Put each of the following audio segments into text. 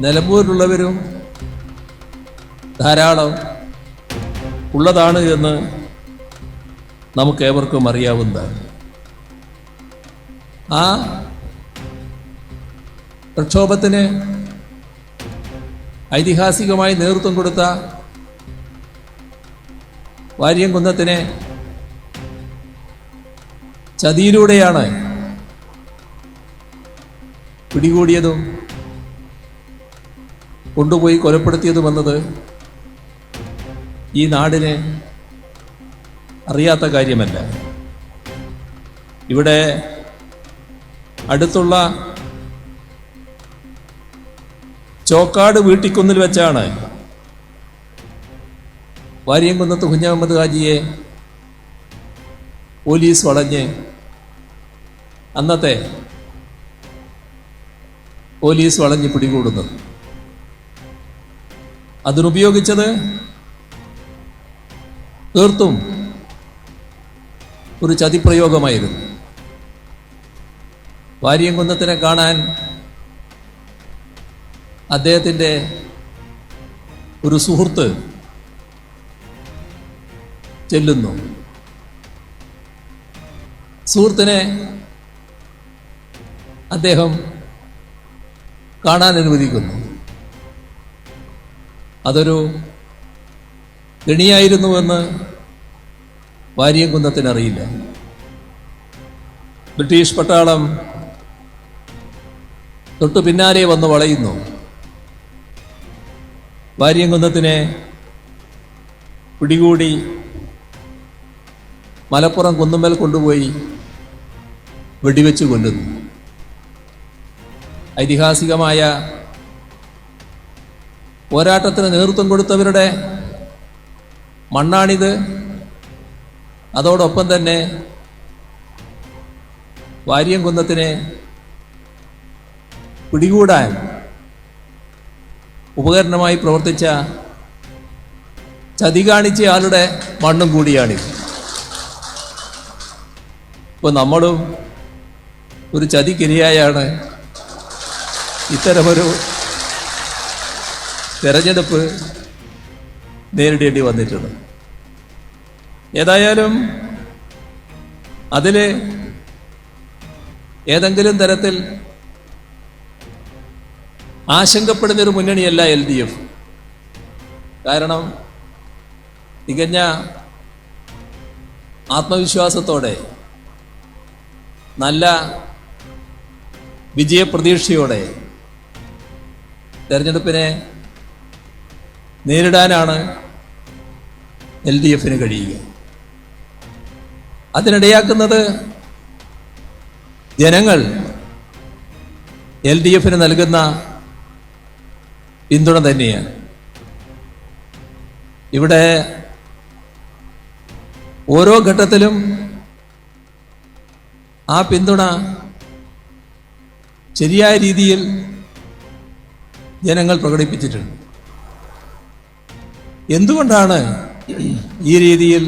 നിലമ്പൂരിലുള്ളവരും ധാരാളം ഉള്ളതാണ് എന്ന് നമുക്കേവർക്കും അറിയാവുന്നതാണ്. ആ പ്രക്ഷോഭത്തിന് ഐതിഹാസികമായി നേതൃത്വം കൊടുത്ത വാര്യംകുന്നത്തിനെ ചതിയിലൂടെയാണ് പിടികൂടിയതും കൊണ്ടുപോയി കൊലപ്പെടുത്തിയതുമെന്നത് ഈ നാടിന് അറിയാത്ത കാര്യമല്ല. ഇവിടെ അടുത്തുള്ള ചോക്കാട് വീട്ടിക്കുന്നിൽ വെച്ചാണ് വാര്യംകുന്നത്ത് കുഞ്ഞഹമ്മദ് ഹാജിയെ പോലീസ് വളഞ്ഞ് അന്നത്തെ പോലീസ് വളഞ്ഞ് പിടികൂടുന്നത്. അതിനുപയോഗിച്ചത് തീർത്തും ഒരു ചതിപ്രയോഗമായിരുന്നു. വാര്യംകുന്നത്തിനെ കാണാൻ അദ്ദേഹത്തിൻ്റെ ഒരു സുഹൃത്ത് ചെല്ലുന്നു. സുഹൃത്തിനെ അദ്ദേഹം കാണാൻ അനുവദിക്കുന്നു. അതൊരു കെണിയായിരുന്നുവെന്ന് വാര്യംകുന്നത്തിനറിയില്ല. ബ്രിട്ടീഷ് പട്ടാളം തൊട്ടു പിന്നാലെ വന്ന് വളയുന്നു. വാര്യംകുന്നത്തിനെ പിടികൂടി മലപ്പുറം കുന്നുമ്മൽ കൊണ്ടുപോയി വെടിവെച്ച് കൊല്ലുന്നു. ഐതിഹാസികമായ പോരാട്ടത്തിന് നേതൃത്വം കൊടുത്തവരുടെ മണ്ണാണിത്. അതോടൊപ്പം തന്നെ വാര്യംകുന്നത്തിനെ പിടികൂടാൻ ഉപകരണമായി പ്രവർത്തിച്ച ചതി കാണിച്ച ആളുടെ മണ്ണും കൂടിയാണിത്. ഇപ്പോൾ നമ്മളും ഒരു ചതിക്കിരയായാണ് ഇത്തരമൊരു തെരഞ്ഞെടുപ്പ് നേരിടേണ്ടി വന്നിട്ടുണ്ട്. ഏതായാലും അതിൽ ഏതെങ്കിലും തരത്തിൽ ആശങ്കപ്പെടുന്നൊരു മുന്നണിയല്ല LDF. കാരണം തികഞ്ഞ ആത്മവിശ്വാസത്തോടെ നല്ല വിജയപ്രതീക്ഷയോടെ തെരഞ്ഞെടുപ്പിനെ നേരിടാനാണ് LDFന് കഴിയുക. അതിനിടയാക്കുന്നത് ജനങ്ങൾ LDFന് നൽകുന്ന പിന്തുണ തന്നെയാണ്. ഇവിടെ ഓരോ ഘട്ടത്തിലും ആ പിന്തുണ ശരിയായ രീതിയിൽ ജനങ്ങൾ പ്രകടിപ്പിച്ചിട്ടുണ്ട്. എന്തുകൊണ്ടാണ് ഈ രീതിയിൽ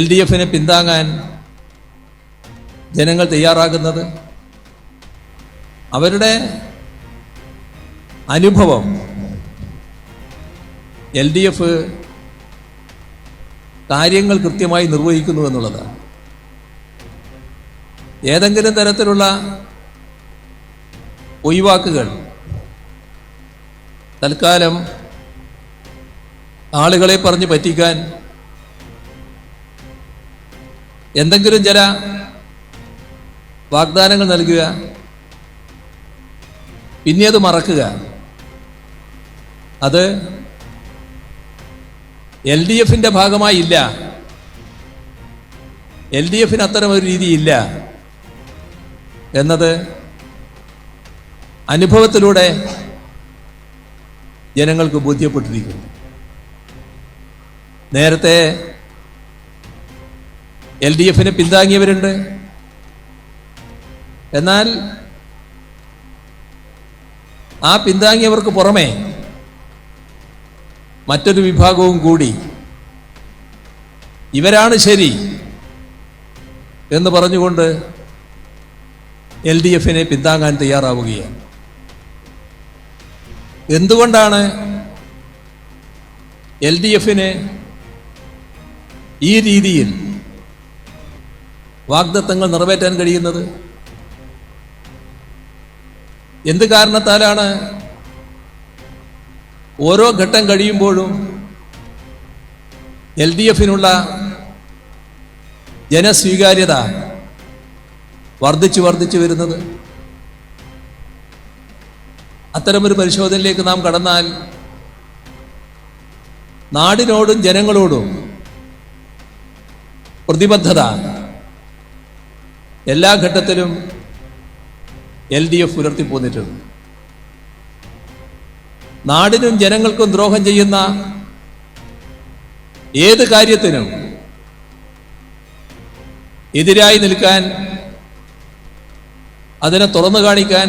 LDFനെ പിന്താങ്ങാൻ ജനങ്ങൾ തയ്യാറാകുന്നത്? അവരുടെ അനുഭവം LDF കാര്യങ്ങൾ കൃത്യമായി നിർവഹിക്കുന്നു എന്നുള്ളതാണ്. ഏതെങ്കിലും തരത്തിലുള്ള ഒഴിവാക്കുകൾ തൽക്കാലം ആളുകളെ പറഞ്ഞ് പറ്റിക്കാൻ എന്തെങ്കിലും ചില വാഗ്ദാനങ്ങൾ നൽകുക, പിന്നെ അത് മറക്കുക, അത് LDFന്റെ ഭാഗമായി ഇല്ല. LDFന് അത്തരം ഒരു രീതിയില്ല എന്നത് അനുഭവത്തിലൂടെ ജനങ്ങൾക്ക് ബോധ്യപ്പെട്ടിരിക്കുന്നു. നേരത്തെ LDFനെ പിന്താങ്ങിയവരുണ്ട്. എന്നാൽ ആ പിന്താങ്ങിയവർക്ക് പുറമെ മറ്റൊരു വിഭാഗവും കൂടി ഇവരാണ് ശരി എന്ന് പറഞ്ഞുകൊണ്ട് LDFനെ പിന്താങ്ങാൻ തയ്യാറാവുകയാണ്. എന്തുകൊണ്ടാണ് LDF-ന് ഈ രീതിയിൽ വാഗ്ദത്തങ്ങൾ നിറവേറ്റാൻ കഴിയുന്നത്? എന്ത് കാരണത്താലാണ് ഓരോ ഘട്ടം കഴിയുമ്പോഴും LDF-നുള്ള ജനസ്വീകാര്യത വർദ്ധിച്ചു വരുന്നത്? അത്തരമൊരു പരിശോധനയിലേക്ക് നാം കടന്നാൽ നാടിനോടും ജനങ്ങളോടും പ്രതിബദ്ധത എല്ലാ ഘട്ടത്തിലും LDF പുലർത്തിപ്പോന്നിട്ടുണ്ട്. നാടിനും ജനങ്ങൾക്കും ദ്രോഹം ചെയ്യുന്ന ഏത് കാര്യത്തിനും എതിരായി നിൽക്കാൻ, അതിനെ തുറന്നു കാണിക്കാൻ,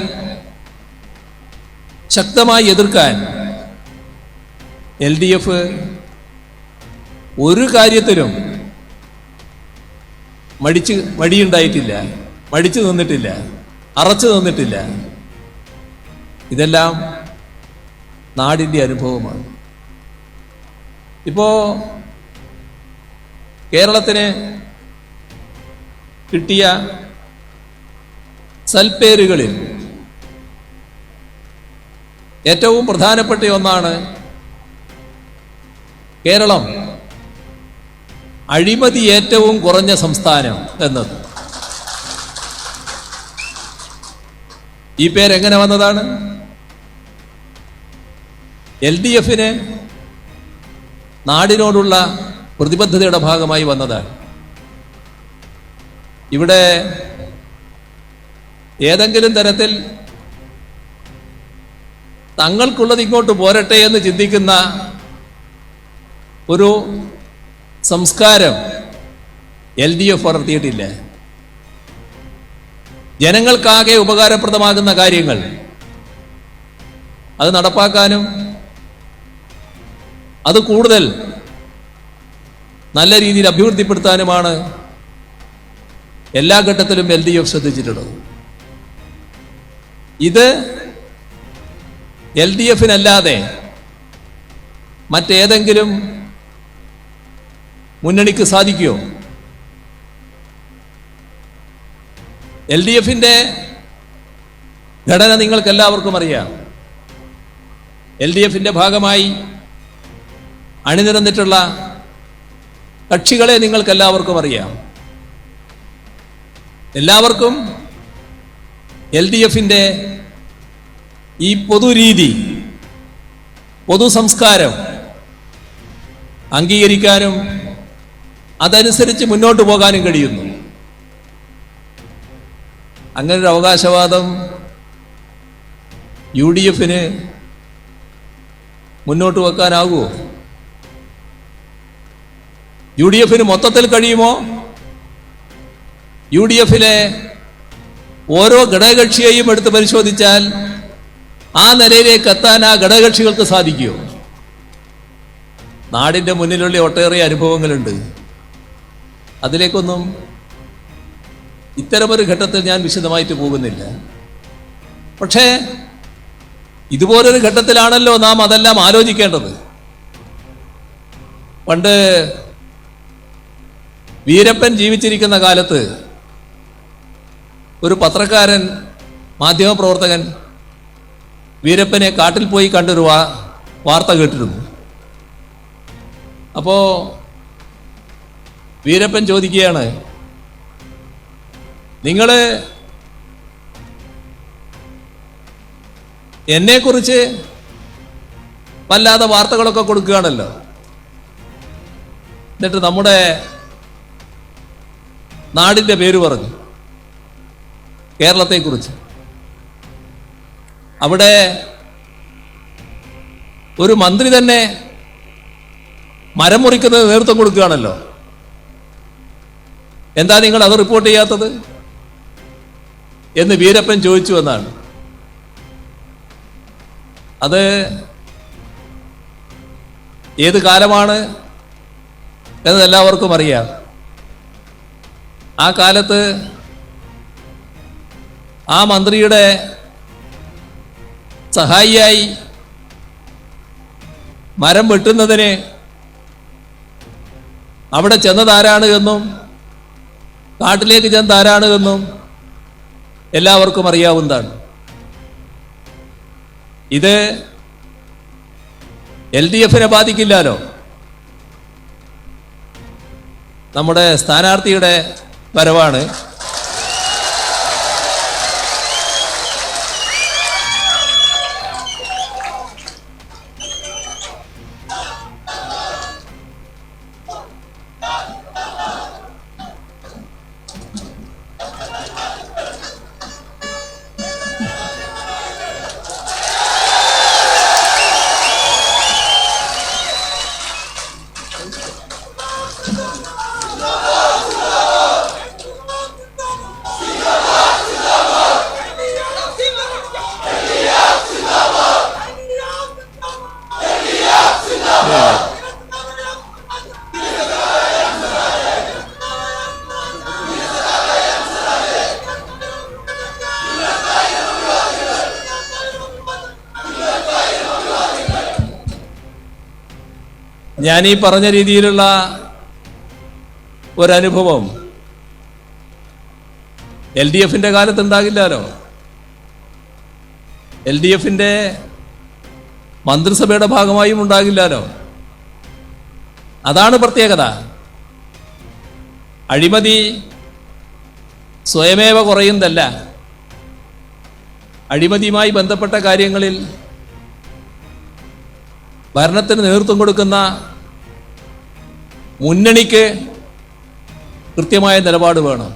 ശക്തമായി എതിർക്കാൻ LDF ഒരു കാര്യത്തിലും മടിയുണ്ടായിട്ടില്ല, മടിച്ചു നിന്നിട്ടില്ല, അറച്ചു നിന്നിട്ടില്ല. ഇതെല്ലാം നാടിൻ്റെ അനുഭവമാണ്. ഇപ്പോ കേരളത്തിന് കിട്ടിയ സൽപ്പേരുകളിൽ ഏറ്റവും പ്രധാനപ്പെട്ട ഒന്നാണ് കേരളം അഴിമതി ഏറ്റവും കുറഞ്ഞ സംസ്ഥാനം എന്നത്. ഈ പേരെങ്ങനെ വന്നതാണ്? LDF-ന് നാടിനോടുള്ള പ്രതിബദ്ധതയുടെ ഭാഗമായി വന്നതാണ്. ഇവിടെ ഏതെങ്കിലും തരത്തിൽ തങ്ങൾക്കുള്ളത് ഇങ്ങോട്ട് പോരട്ടെ എന്ന് ചിന്തിക്കുന്ന ഒരു സംസ്കാരം LDF വളർത്തിയിട്ടില്ല. ജനങ്ങൾക്കാകെ ഉപകാരപ്രദമാകുന്ന കാര്യങ്ങൾ അത് നടപ്പാക്കാനും അത് കൂടുതൽ നല്ല രീതിയിൽ അഭിവൃദ്ധിപ്പെടുത്താനുമാണ് എല്ലാ ഘട്ടത്തിലും LDF ശ്രദ്ധിച്ചിട്ടുള്ളത്. ഇത് LDF-നല്ലാതെ മറ്റേതെങ്കിലും മുന്നണിക്ക് സാധിക്കുമോ? LDF-ന്റെ ഘടന നിങ്ങൾക്കെല്ലാവർക്കും അറിയാം. LDF-ന്റെ ഭാഗമായി അണിനിരന്നിട്ടുള്ള കക്ഷികളെ നിങ്ങൾക്കെല്ലാവർക്കും അറിയാം. എല്ലാവർക്കും LDF-ന്റെ ഈ പൊതുരീതി, പൊതു സംസ്കാരം അംഗീകരിക്കാനും അതനുസരിച്ച് മുന്നോട്ട് പോകാനും കഴിയുന്നു. അങ്ങനൊരു അവകാശവാദം UDF-ന് മുന്നോട്ട് വെക്കാനാകുമോ? UDF-ന് മൊത്തത്തിൽ കഴിയുമോ? UDF-ലെ ഓരോ ഘടകകക്ഷിയെയും എടുത്ത് പരിശോധിച്ചാൽ ആ നിലയിലേക്ക് എത്താൻ ആ ഘടകകക്ഷികൾക്ക് സാധിക്കുമോ? നാടിൻ്റെ മുന്നിലുള്ള ഒട്ടേറെ അനുഭവങ്ങളുണ്ട്. അതിലേക്കൊന്നും ഇത്തരമൊരു ഘട്ടത്തിൽ ഞാൻ വിശദമായിട്ട് പോകുന്നില്ല. പക്ഷേ ഇതുപോലൊരു ഘട്ടത്തിലാണല്ലോ നാം അതെല്ലാം ആലോചിക്കേണ്ടത്. പണ്ട് വീരപ്പൻ ജീവിച്ചിരിക്കുന്ന കാലത്ത് ഒരു പത്രക്കാരൻ, മാധ്യമപ്രവർത്തകൻ വീരപ്പനെ കാട്ടിൽ പോയി കണ്ടൊരു വാർത്ത കേട്ടിരുന്നു. അപ്പോൾ വീരപ്പൻ ചോദിക്കുകയാണ്, നിങ്ങൾ എന്നെക്കുറിച്ച് വല്ലാതെ വാർത്തകളൊക്കെ കൊടുക്കുകയാണല്ലോ, എന്നിട്ട് നമ്മുടെ നാടിൻ്റെ പേര് പറഞ്ഞു, കേരളത്തെക്കുറിച്ച്. അവിടെ ഒരു മന്ത്രി തന്നെ മരം മുറിക്കുന്നത് നേതൃത്വം കൊടുക്കുകയാണല്ലോ, എന്താ നിങ്ങൾ അത് റിപ്പോർട്ട് ചെയ്യാത്തത് എന്ന് വീരപ്പൻ ചോദിച്ചു എന്നാണ്. അത് ഏത് കാലമാണ് എന്നത് എല്ലാവർക്കും അറിയാം. ആ കാലത്ത് ആ മന്ത്രിയുടെ സഹായിയായി മരം വെട്ടുന്നതിന് അവിടെ ചെന്നതാരാണ് എന്നും കാട്ടിലേക്ക് ചെന്നതാരാണ് എന്നും എല്ലാവർക്കും അറിയാവുന്നതാണ്. ഇത് LDF-നെ ബാധിക്കില്ലല്ലോ. നമ്മുടെ സ്ഥാനാർത്ഥിയുടെ വരവാണ്. ഞാനീ പറഞ്ഞ രീതിയിലുള്ള ഒരനുഭവം LDF-ന്റെ കാലത്തുണ്ടാകില്ലല്ലോ. LDF-ന്റെ മന്ത്രിസഭയുടെ ഭാഗമായും ഉണ്ടാകില്ലല്ലോ. അതാണ് പ്രത്യേകത. അഴിമതി സ്വയമേവ കുറയുന്നതല്ല. അഴിമതിയുമായി ബന്ധപ്പെട്ട കാര്യങ്ങളിൽ ഭരണത്തിന് നേതൃത്വം കൊടുക്കുന്ന മുന്നണിക്ക് കൃത്യമായ നിലപാട് വേണം.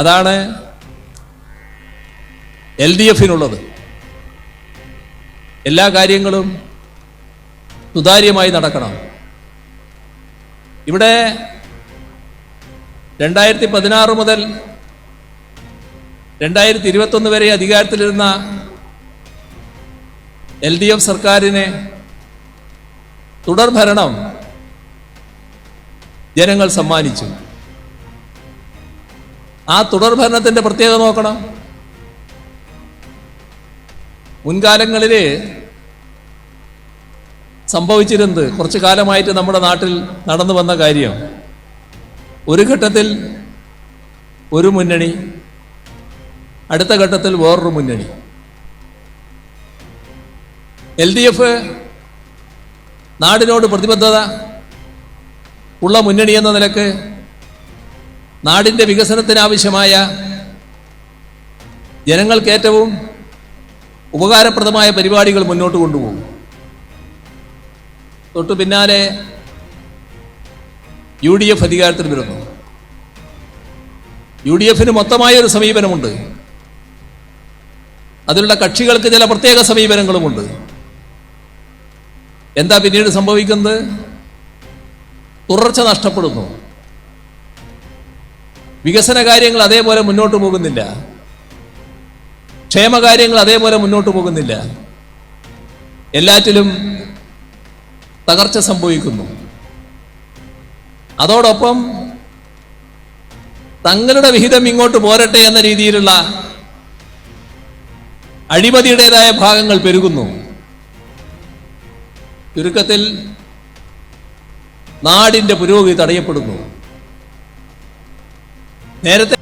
അതാണ് LDF-നുള്ളത്. എല്ലാ കാര്യങ്ങളും സുതാര്യമായി നടക്കണം. ഇവിടെ 2016 മുതൽ 2021 വരെ അധികാരത്തിലിരുന്ന LDF സർക്കാരിന് തുടർഭരണം ജനങ്ങൾ സമ്മാനിച്ചു. ആ തുടർഭരണത്തിന്റെ പ്രത്യേകത നോക്കണം. മുൻകാലങ്ങളിൽ സംഭവിച്ചിരുന്നത് കുറച്ചു കാലമായിട്ട് നമ്മുടെ നാട്ടിൽ നടന്നു വന്ന കാര്യം, ഒരു ഘട്ടത്തിൽ ഒരു മുന്നണി, അടുത്ത ഘട്ടത്തിൽ വേറൊരു മുന്നണി. LDF നാടിനോട് പ്രതിബദ്ധത ഉള്ള മുന്നണി എന്ന നിലക്ക് നാടിൻ്റെ വികസനത്തിനാവശ്യമായ ജനങ്ങൾക്ക് ഏറ്റവും ഉപകാരപ്രദമായ പരിപാടികൾ മുന്നോട്ട് കൊണ്ടുപോകും. തൊട്ടു പിന്നാലെ UDF അധികാരത്തിൽ വരുന്നു. UDF-ന് മൊത്തമായൊരു സമീപനമുണ്ട്. അതിലുള്ള കക്ഷികൾക്ക് ചില പ്രത്യേക സമീപനങ്ങളുമുണ്ട്. എന്താ പിന്നീട് സംഭവിക്കുന്നത്? തുടർച്ച നഷ്ടപ്പെടുന്നു. വികസന കാര്യങ്ങൾ അതേപോലെ മുന്നോട്ട് പോകുന്നില്ല. ക്ഷേമകാര്യങ്ങൾ അതേപോലെ മുന്നോട്ട് പോകുന്നില്ല. എല്ലാറ്റിലും തകർച്ച സംഭവിക്കുന്നു. അതോടൊപ്പം തങ്ങളുടെ വിഹിതം ഇങ്ങോട്ട് പോരട്ടെ എന്ന രീതിയിലുള്ള അഴിമതിയുടേതായ ഭാഗങ്ങൾ പെരുകുന്നു. ചുരുക്കത്തിൽ നാടിൻ്റെ പുരോഗതി തടയപ്പെടുന്നു. നേരത്തെ